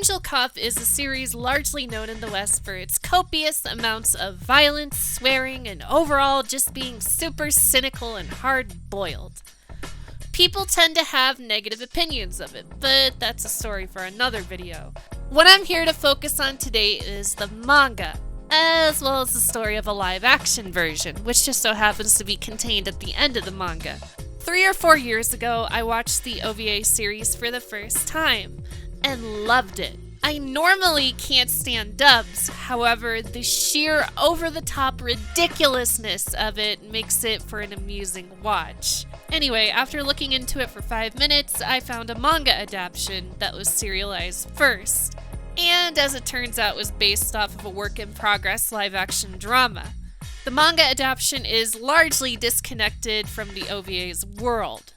Angel Cop is a series largely known in the West for its copious amounts of violence, swearing, and overall just being super cynical and hard-boiled. People tend to have negative opinions of it, but that's a story for another video. What I'm here to focus on today is the manga, as well as the story of a live-action version, which just so happens to be contained at the end of the manga. 3 or 4 years ago, I watched the OVA series for the first time, and loved it. I normally can't stand dubs, however, the sheer over-the-top ridiculousness of it makes it for an amusing watch. Anyway, after looking into it for 5 minutes, I found a manga adaptation that was serialized first, and as it turns out was based off of a work-in-progress live-action drama. The manga adaptation is largely disconnected from the OVA's world.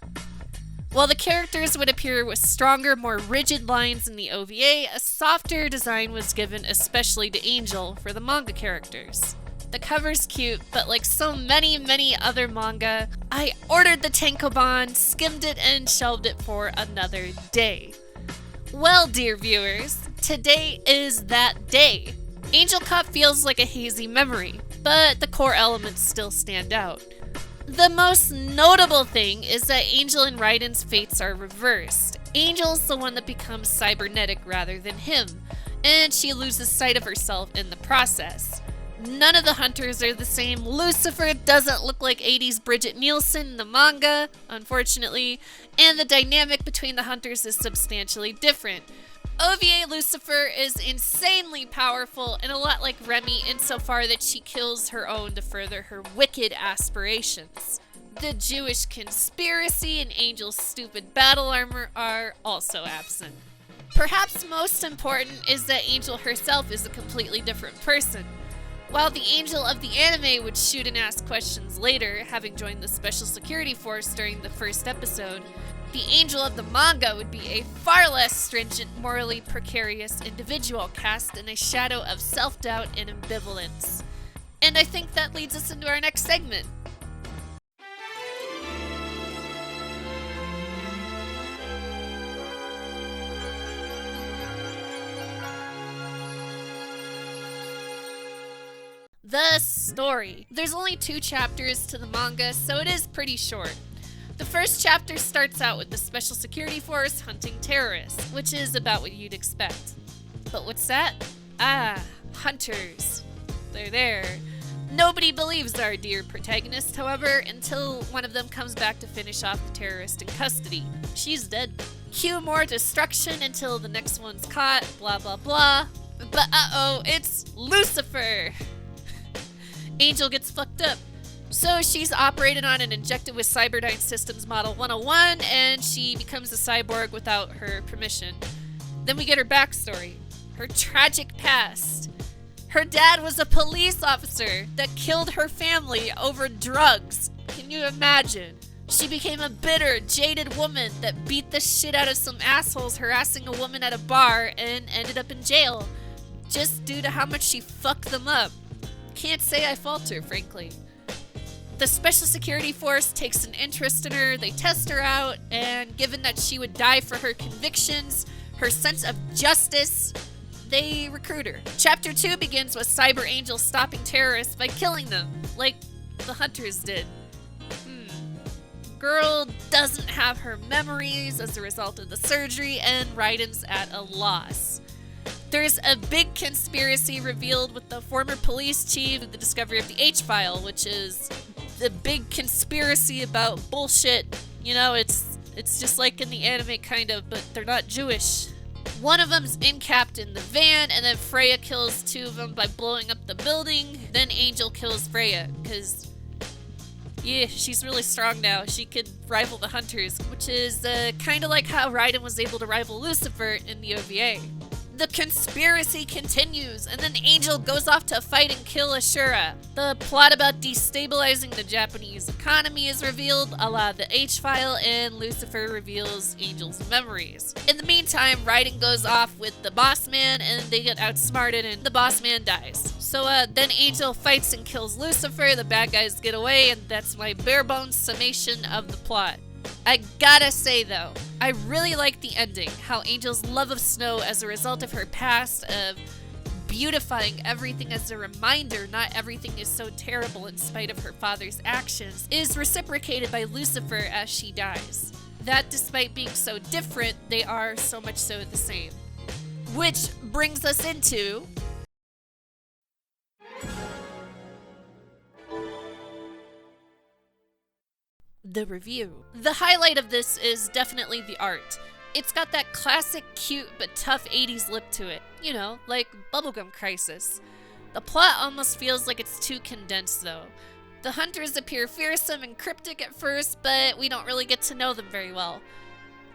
While the characters would appear with stronger, more rigid lines in the OVA, a softer design was given especially to Angel for the manga characters. The cover's cute, but like so many other manga, I ordered the tankobon, skimmed it, and shelved it for another day. Well, dear viewers, today is that day. Angel Cop feels like a hazy memory, but the core elements still stand out. The most notable thing is that Angel and Raiden's fates are reversed. Angel's the one that becomes cybernetic rather than him, and she loses sight of herself in the process. None of the hunters are the same. Lucifer doesn't look like 80s Bridget Nielsen in the manga, unfortunately, and the dynamic between the hunters is substantially different. OVA Lucifer is insanely powerful and a lot like Remy insofar that she kills her own to further her wicked aspirations. The Jewish conspiracy and Angel's stupid battle armor are also absent. Perhaps most important is that Angel herself is a completely different person. While the Angel of the anime would shoot and ask questions later, having joined the Special Security Force during the first episode, the Angel of the manga would be a far less stringent, morally precarious individual cast in a shadow of self-doubt and ambivalence. And I think that leads us into our next segment. The story. There's only 2 chapters to the manga, so it is pretty short. The first chapter starts out with the Special Security Force hunting terrorists, which is about what you'd expect. But what's that? Hunters. They're there. Nobody believes our dear protagonist, however, until one of them comes back to finish off the terrorist in custody. She's dead. Cue more destruction until the next one's caught, blah blah blah. But it's Lucifer! Angel gets fucked up. So she's operated on and injected with Cyberdyne Systems Model 101, and she becomes a cyborg without her permission. Then we get her backstory, her tragic past. Her dad was a police officer that killed her family over drugs. Can you imagine? She became a bitter, jaded woman that beat the shit out of some assholes harassing a woman at a bar and ended up in jail, just due to how much she fucked them up. Can't say I fault her, frankly. The Special Security Force takes an interest in her, they test her out, and given that she would die for her convictions, her sense of justice, they recruit her. Chapter 2 begins with Cyber Angel stopping terrorists by killing them, like the hunters did. Girl doesn't have her memories as a result of the surgery, and Raiden's at a loss. There's a big conspiracy revealed with the former police chief, the discovery of the H-file, which is the big conspiracy about bullshit. You know, it's just like in the anime kind of, but they're not Jewish. One of them's incapped in the van, and then Freya kills 2 of them by blowing up the building. Then Angel kills Freya, because yeah, she's really strong now. She could rival the hunters, which is kind of like how Raiden was able to rival Lucifer in the OVA. The conspiracy continues, and then Angel goes off to fight and kill Ashura. The plot about destabilizing the Japanese economy is revealed, a la the H-file, and Lucifer reveals Angel's memories. In the meantime, Raiden goes off with the boss man, and they get outsmarted, and the boss man dies. So then Angel fights and kills Lucifer, the bad guys get away, and that's my bare bones summation of the plot. I gotta say though, I really like the ending, how Angel's love of snow as a result of her past of beautifying everything as a reminder not everything is so terrible in spite of her father's actions, is reciprocated by Lucifer as she dies. That despite being so different, they are so much so the same. Which brings us into the review. The highlight of this is definitely the art. It's got that classic cute but tough 80s look to it. You know, like Bubblegum Crisis. The plot almost feels like it's too condensed though. The hunters appear fearsome and cryptic at first, but we don't really get to know them very well.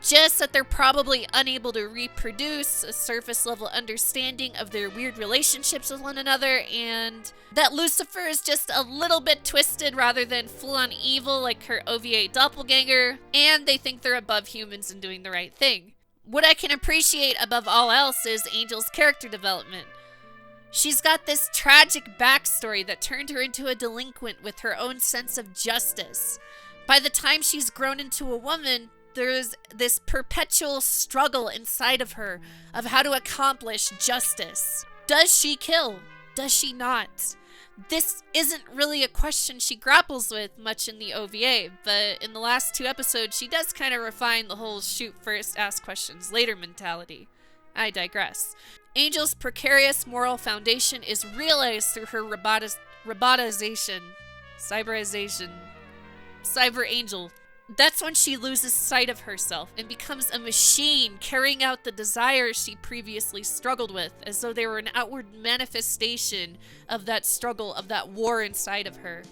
Just that they're probably unable to reproduce a surface level understanding of their weird relationships with one another, and that Lucifer is just a little bit twisted rather than full on evil like her OVA doppelganger, and they think they're above humans and doing the right thing. What I can appreciate above all else is Angel's character development. She's got this tragic backstory that turned her into a delinquent with her own sense of justice. By the time she's grown into a woman, there's this perpetual struggle inside of her of how to accomplish justice. Does she kill? Does she not? This isn't really a question she grapples with much in the OVA, but in the last 2 episodes, she does kind of refine the whole shoot first, ask questions later mentality. I digress. Angel's precarious moral foundation is realized through her robotization. Cyber Angel. That's when she loses sight of herself and becomes a machine carrying out the desires she previously struggled with, as though they were an outward manifestation of that struggle, of that war inside of her.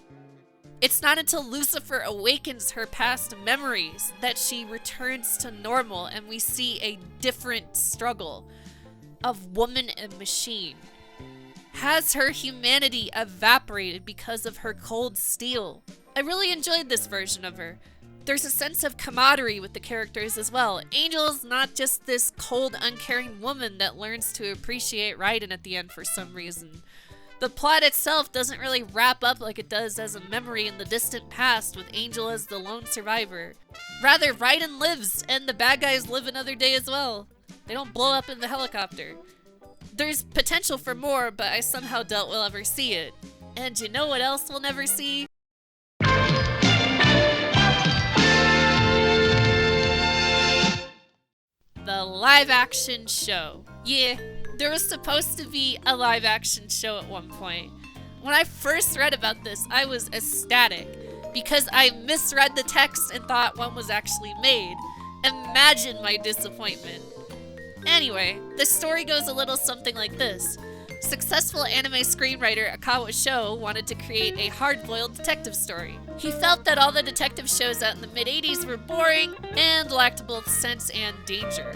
It's not until Lucifer awakens her past memories that she returns to normal and we see a different struggle of woman and machine. Has her humanity evaporated because of her cold steel? I really enjoyed this version of her. There's a sense of camaraderie with the characters as well. Angel's not just this cold, uncaring woman that learns to appreciate Raiden at the end for some reason. The plot itself doesn't really wrap up like it does as a memory in the distant past with Angel as the lone survivor. Rather, Raiden lives, and the bad guys live another day as well. They don't blow up in the helicopter. There's potential for more, but I somehow doubt we'll ever see it. And you know what else we'll never see? The live-action show. Yeah, there was supposed to be a live-action show at one point. When I first read about this, I was ecstatic because I misread the text and thought one was actually made. Imagine my disappointment. Anyway, the story goes a little something like this. Successful anime screenwriter Akawa Sho wanted to create a hard-boiled detective story. He felt that all the detective shows out in the mid-80s were boring and lacked both sense and danger.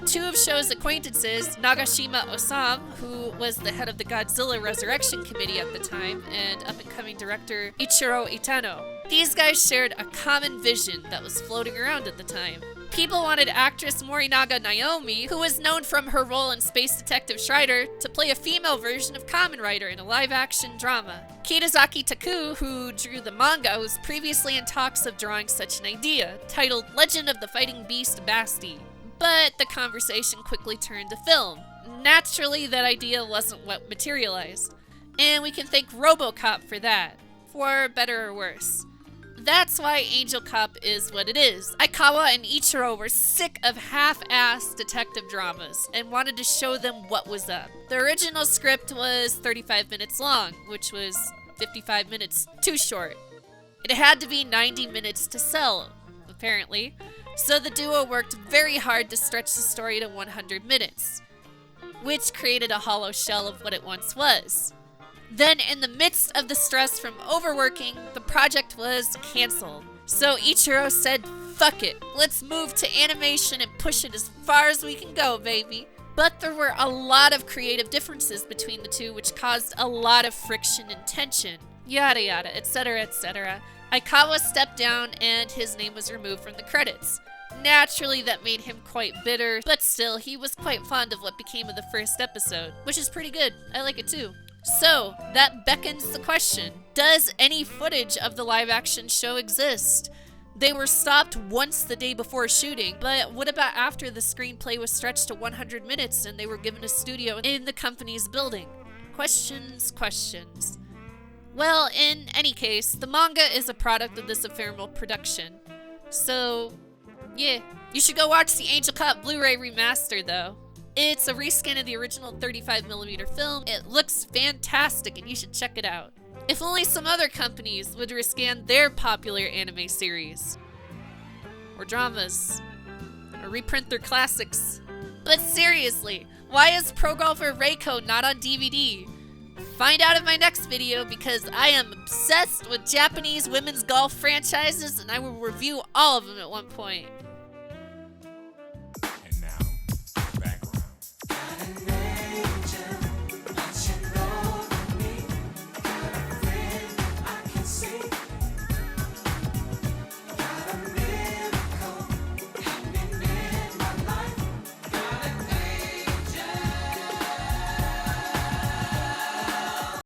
2 of Sho's acquaintances, Nagashima Osam, who was the head of the Godzilla Resurrection Committee at the time, and up-and-coming director Ichiro Itano. These guys shared a common vision that was floating around at the time. People wanted actress Morinaga Naomi, who was known from her role in Space Detective Shrider, to play a female version of Kamen Rider in a live-action drama. Kitazaki Taku, who drew the manga, was previously in talks of drawing such an idea, titled Legend of the Fighting Beast Basti. But the conversation quickly turned to film. Naturally, that idea wasn't what materialized. And we can thank RoboCop for that. For better or worse. That's why Angel Cop is what it is. Aikawa and Ichiro were sick of half-assed detective dramas and wanted to show them what was up. The original script was 35 minutes long, which was 55 minutes too short. It had to be 90 minutes to sell, apparently, so the duo worked very hard to stretch the story to 100 minutes, which created a hollow shell of what it once was. Then, in the midst of the stress from overworking, the project was canceled. So Ichiro said, fuck it, let's move to animation and push it as far as we can go, baby. But there were a lot of creative differences between the two, which caused a lot of friction and tension. Yada yada, etc, etc. Aikawa stepped down and his name was removed from the credits. Naturally, that made him quite bitter, but still, he was quite fond of what became of the first episode, which is pretty good. I like it too. So, that beckons the question, does any footage of the live-action show exist? They were stopped once the day before shooting, but what about after the screenplay was stretched to 100 minutes and they were given a studio in the company's building? Questions. Well, in any case, the manga is a product of this ephemeral production. So, yeah. You should go watch the Angel Cut Blu-ray remaster, though. It's a reskin of the original 35mm film. It looks fantastic and you should check it out. If only some other companies would rescan their popular anime series. Or dramas. Or reprint their classics. But seriously, why is Pro Golfer Reiko not on DVD? Find out in my next video because I am obsessed with Japanese women's golf franchises and I will review all of them at one point.